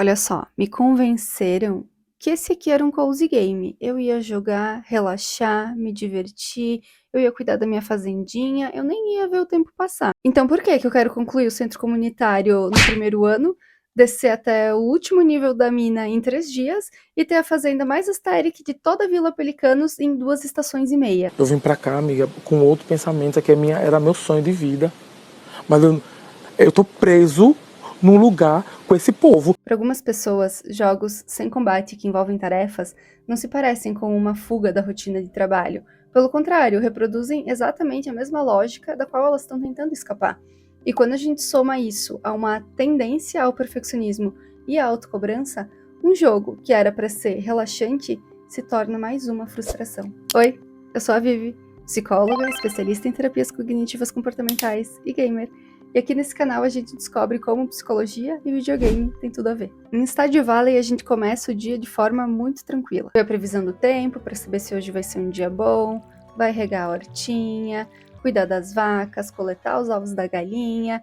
Olha só, me convenceram que esse aqui era um cozy game. Eu ia jogar, relaxar, me divertir, eu ia cuidar da minha fazendinha, eu nem ia ver o tempo passar. Então por que que eu quero concluir o centro comunitário no primeiro ano, descer até o último nível da mina em 3 dias e ter a fazenda mais aesthetic de toda a Vila Pelicanos em 2 estações e meia? Eu vim pra cá, amiga, com outro pensamento, que era meu sonho de vida. Mas eu tô preso num lugar com esse povo. Para algumas pessoas, jogos sem combate que envolvem tarefas não se parecem com uma fuga da rotina de trabalho. Pelo contrário, reproduzem exatamente a mesma lógica da qual elas estão tentando escapar. E quando a gente soma isso a uma tendência ao perfeccionismo e à autocobrança, um jogo que era para ser relaxante se torna mais uma frustração. Oi, eu sou a Vivi, psicóloga, especialista em terapias cognitivas comportamentais e gamer. E aqui nesse canal a gente descobre como psicologia e videogame tem tudo a ver. Em Stardew Valley a gente começa o dia de forma muito tranquila. Vê a previsão do tempo para saber se hoje vai ser um dia bom, vai regar a hortinha, cuidar das vacas, coletar os ovos da galinha,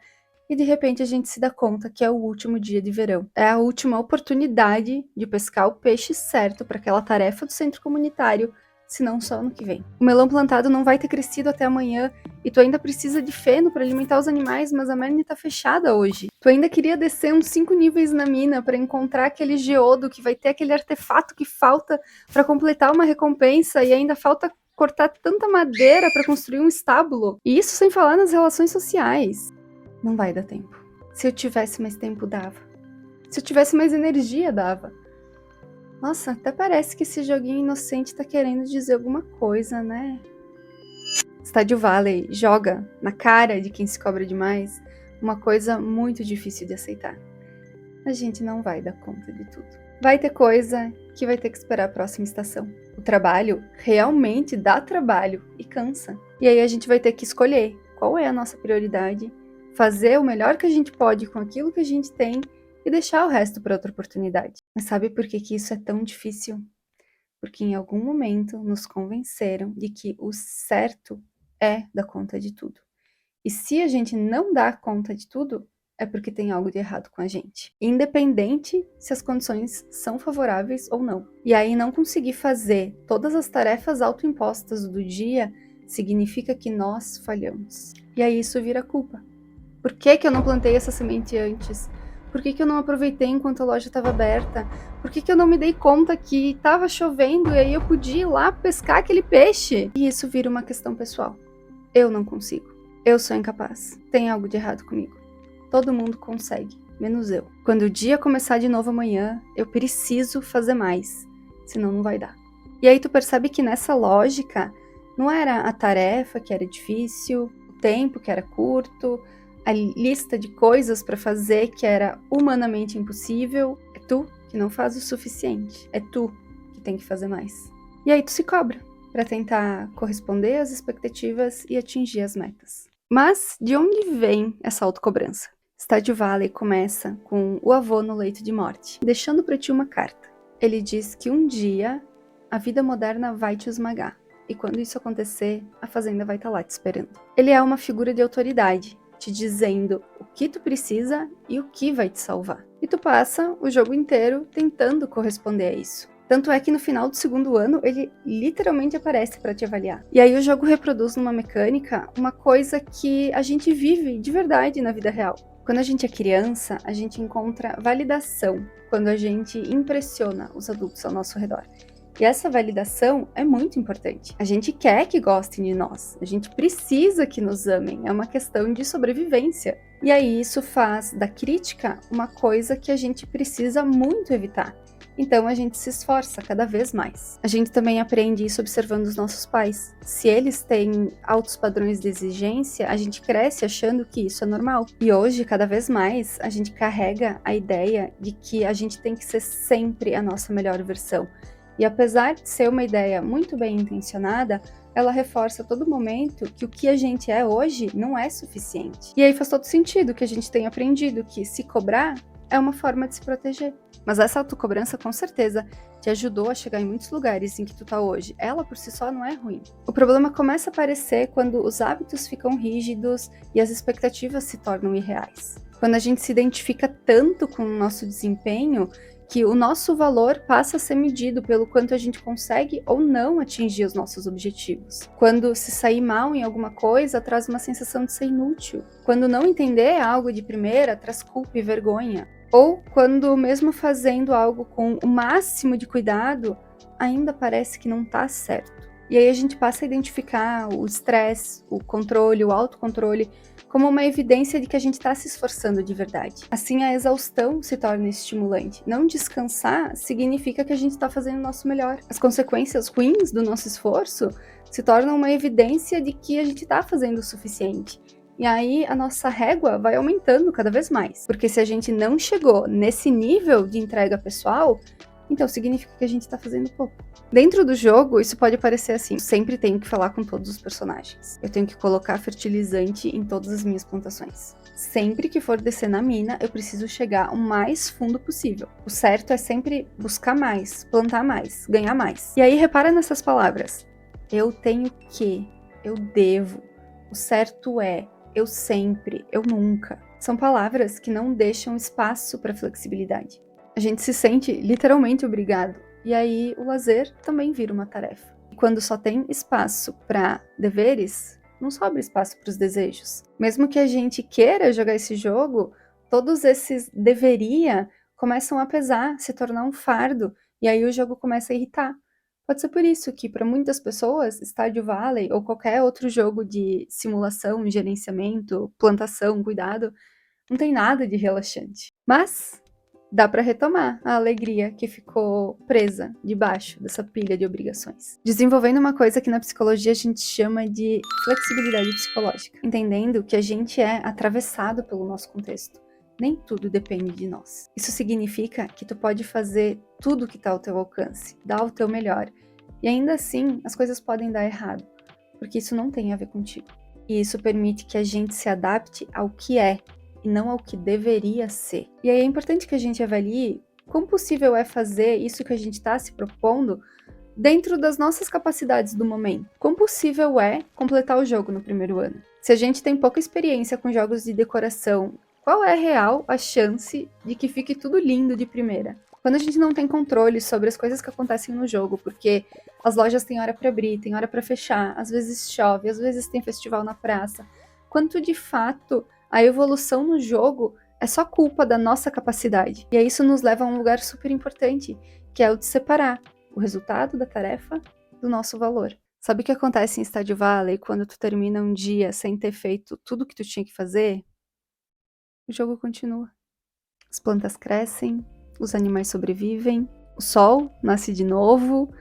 e de repente a gente se dá conta que é o último dia de verão. É a última oportunidade de pescar o peixe certo para aquela tarefa do centro comunitário, se não só ano que vem. O melão plantado não vai ter crescido até amanhã e tu ainda precisa de feno para alimentar os animais, mas a Merne tá fechada hoje. Tu ainda queria descer uns 5 níveis na mina para encontrar aquele geodo que vai ter aquele artefato que falta para completar uma recompensa e ainda falta cortar tanta madeira para construir um estábulo. E isso sem falar nas relações sociais. Não vai dar tempo. Se eu tivesse mais tempo, dava. Se eu tivesse mais energia, dava. Nossa, até parece que esse joguinho inocente tá querendo dizer alguma coisa, né? Stardew Valley joga na cara de quem se cobra demais uma coisa muito difícil de aceitar. A gente não vai dar conta de tudo. Vai ter coisa que vai ter que esperar a próxima estação. O trabalho realmente dá trabalho e cansa. E aí a gente vai ter que escolher qual é a nossa prioridade, fazer o melhor que a gente pode com aquilo que a gente tem e deixar o resto para outra oportunidade. Mas sabe por que que isso é tão difícil? Porque em algum momento nos convenceram de que o certo é dar conta de tudo. E se a gente não dá conta de tudo, é porque tem algo de errado com a gente. Independente se as condições são favoráveis ou não. E aí não conseguir fazer todas as tarefas autoimpostas do dia significa que nós falhamos. E aí isso vira culpa. Por que que eu não plantei essa semente antes? Por que que eu não aproveitei enquanto a loja estava aberta? Por que que eu não me dei conta que estava chovendo e aí eu podia ir lá pescar aquele peixe? E isso vira uma questão pessoal. Eu não consigo. Eu sou incapaz. Tem algo de errado comigo. Todo mundo consegue, menos eu. Quando o dia começar de novo amanhã, eu preciso fazer mais, senão não vai dar. E aí tu percebe que nessa lógica, não era a tarefa que era difícil, o tempo que era curto, a lista de coisas para fazer que era humanamente impossível. É tu que não faz o suficiente. É tu que tem que fazer mais. E aí tu se cobra para tentar corresponder às expectativas e atingir as metas. Mas de onde vem essa autocobrança? Stardew Valley começa com o avô no leito de morte, deixando para ti uma carta. Ele diz que um dia a vida moderna vai te esmagar, e quando isso acontecer, a fazenda vai estar lá te esperando. Ele é uma figura de autoridade, te dizendo o que tu precisa e o que vai te salvar. E tu passa o jogo inteiro tentando corresponder a isso. Tanto é que no final do segundo ano, ele literalmente aparece para te avaliar. E aí o jogo reproduz numa mecânica uma coisa que a gente vive de verdade na vida real. Quando a gente é criança, a gente encontra validação quando a gente impressiona os adultos ao nosso redor. E essa validação é muito importante. A gente quer que gostem de nós, a gente precisa que nos amem, é uma questão de sobrevivência. E aí isso faz da crítica uma coisa que a gente precisa muito evitar. Então a gente se esforça cada vez mais. A gente também aprende isso observando os nossos pais. Se eles têm altos padrões de exigência, a gente cresce achando que isso é normal. E hoje, cada vez mais, a gente carrega a ideia de que a gente tem que ser sempre a nossa melhor versão. E apesar de ser uma ideia muito bem intencionada, ela reforça a todo momento que o que a gente é hoje não é suficiente. E aí faz todo sentido que a gente tenha aprendido que se cobrar é uma forma de se proteger. Mas essa autocobrança com certeza te ajudou a chegar em muitos lugares em que tu tá hoje. Ela por si só não é ruim. O problema começa a aparecer quando os hábitos ficam rígidos e as expectativas se tornam irreais. Quando a gente se identifica tanto com o nosso desempenho, que o nosso valor passa a ser medido pelo quanto a gente consegue ou não atingir os nossos objetivos. Quando se sair mal em alguma coisa, traz uma sensação de ser inútil. Quando não entender algo de primeira, traz culpa e vergonha. Ou quando, mesmo fazendo algo com o máximo de cuidado, ainda parece que não está certo. E aí a gente passa a identificar o estresse, o controle, o autocontrole, como uma evidência de que a gente está se esforçando de verdade. Assim, a exaustão se torna estimulante. Não descansar significa que a gente está fazendo o nosso melhor. As consequências ruins do nosso esforço se tornam uma evidência de que a gente está fazendo o suficiente. E aí a nossa régua vai aumentando cada vez mais. Porque se a gente não chegou nesse nível de entrega pessoal, então significa que a gente tá fazendo pouco. Dentro do jogo, isso pode parecer assim: eu sempre tenho que falar com todos os personagens. Eu tenho que colocar fertilizante em todas as minhas plantações. Sempre que for descer na mina, eu preciso chegar o mais fundo possível. O certo é sempre buscar mais, plantar mais, ganhar mais. E aí repara nessas palavras: eu tenho que, eu devo, o certo é, eu sempre, eu nunca. São palavras que não deixam espaço para flexibilidade. A gente se sente literalmente obrigado, e aí o lazer também vira uma tarefa. E quando só tem espaço para deveres, não sobra espaço para os desejos. Mesmo que a gente queira jogar esse jogo, todos esses deveria começam a pesar, se tornar um fardo, e aí o jogo começa a irritar. Pode ser por isso que, para muitas pessoas, Stardew Valley ou qualquer outro jogo de simulação, gerenciamento, plantação, cuidado, não tem nada de relaxante. Mas dá para retomar a alegria que ficou presa debaixo dessa pilha de obrigações. Desenvolvendo uma coisa que na psicologia a gente chama de flexibilidade psicológica, entendendo que a gente é atravessado pelo nosso contexto. Nem tudo depende de nós. Isso significa que tu pode fazer tudo que está ao teu alcance, dar o teu melhor. E ainda assim, as coisas podem dar errado, porque isso não tem a ver contigo. E isso permite que a gente se adapte ao que é, e não ao que deveria ser. E aí é importante que a gente avalie quão possível é fazer isso que a gente está se propondo dentro das nossas capacidades do momento. Quão possível é completar o jogo no primeiro ano. Se a gente tem pouca experiência com jogos de decoração, qual é real a chance de que fique tudo lindo de primeira? Quando a gente não tem controle sobre as coisas que acontecem no jogo, porque as lojas têm hora para abrir, têm hora para fechar, às vezes chove, às vezes tem festival na praça, quanto de fato a evolução no jogo é só culpa da nossa capacidade. E aí isso nos leva a um lugar super importante, que é o de separar o resultado da tarefa do nosso valor. Sabe o que acontece em Stardew Valley quando tu termina um dia sem ter feito tudo o que tu tinha que fazer? O jogo continua. As plantas crescem, os animais sobrevivem, o sol nasce de novo,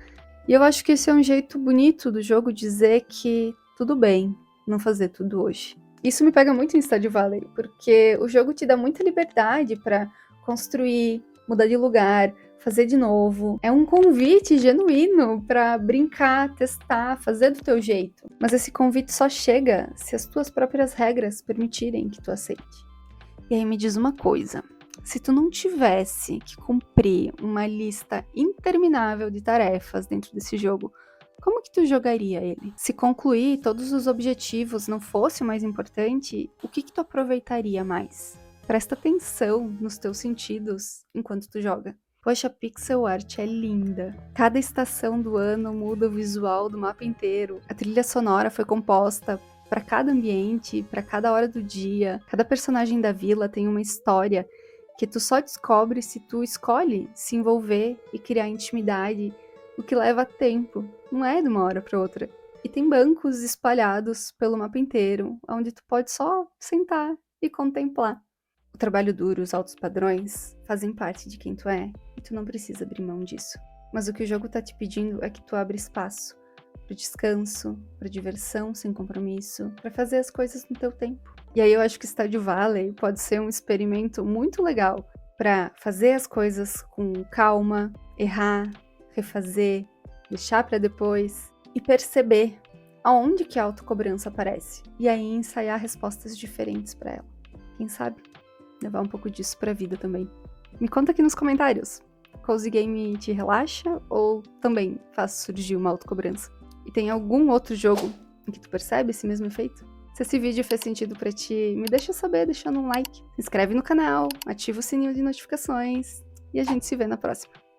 e eu acho que esse é um jeito bonito do jogo dizer que tudo bem não fazer tudo hoje. Isso me pega muito em Stardew Valley, porque o jogo te dá muita liberdade para construir, mudar de lugar, fazer de novo. É um convite genuíno para brincar, testar, fazer do teu jeito. Mas esse convite só chega se as tuas próprias regras permitirem que tu aceite. E aí me diz uma coisa: se tu não tivesse que cumprir uma lista interminável de tarefas dentro desse jogo, como que tu jogaria ele? Se concluir todos os objetivos não fosse o mais importante, o que tu aproveitaria mais? Presta atenção nos teus sentidos enquanto tu joga. Poxa, a pixel art é linda. Cada estação do ano muda o visual do mapa inteiro. A trilha sonora foi composta para cada ambiente, para cada hora do dia. Cada personagem da vila tem uma história que tu só descobre se tu escolhe se envolver e criar intimidade, o que leva tempo, não é de uma hora para outra. E tem bancos espalhados pelo mapa inteiro, onde tu pode só sentar e contemplar. O trabalho duro, os altos padrões, fazem parte de quem tu é, e tu não precisa abrir mão disso. Mas o que o jogo tá te pedindo é que tu abra espaço para descanso, para diversão sem compromisso, para fazer as coisas no teu tempo. E aí eu acho que Stardew Valley pode ser um experimento muito legal para fazer as coisas com calma, errar, refazer, deixar para depois e perceber aonde que a autocobrança aparece. E aí ensaiar respostas diferentes para ela. Quem sabe levar um pouco disso pra vida também. Me conta aqui nos comentários. Cozy Game te relaxa ou também faz surgir uma autocobrança? E tem algum outro jogo em que tu percebe esse mesmo efeito? Se esse vídeo fez sentido pra ti, me deixa saber deixando um like, se inscreve no canal, ativa o sininho de notificações e a gente se vê na próxima.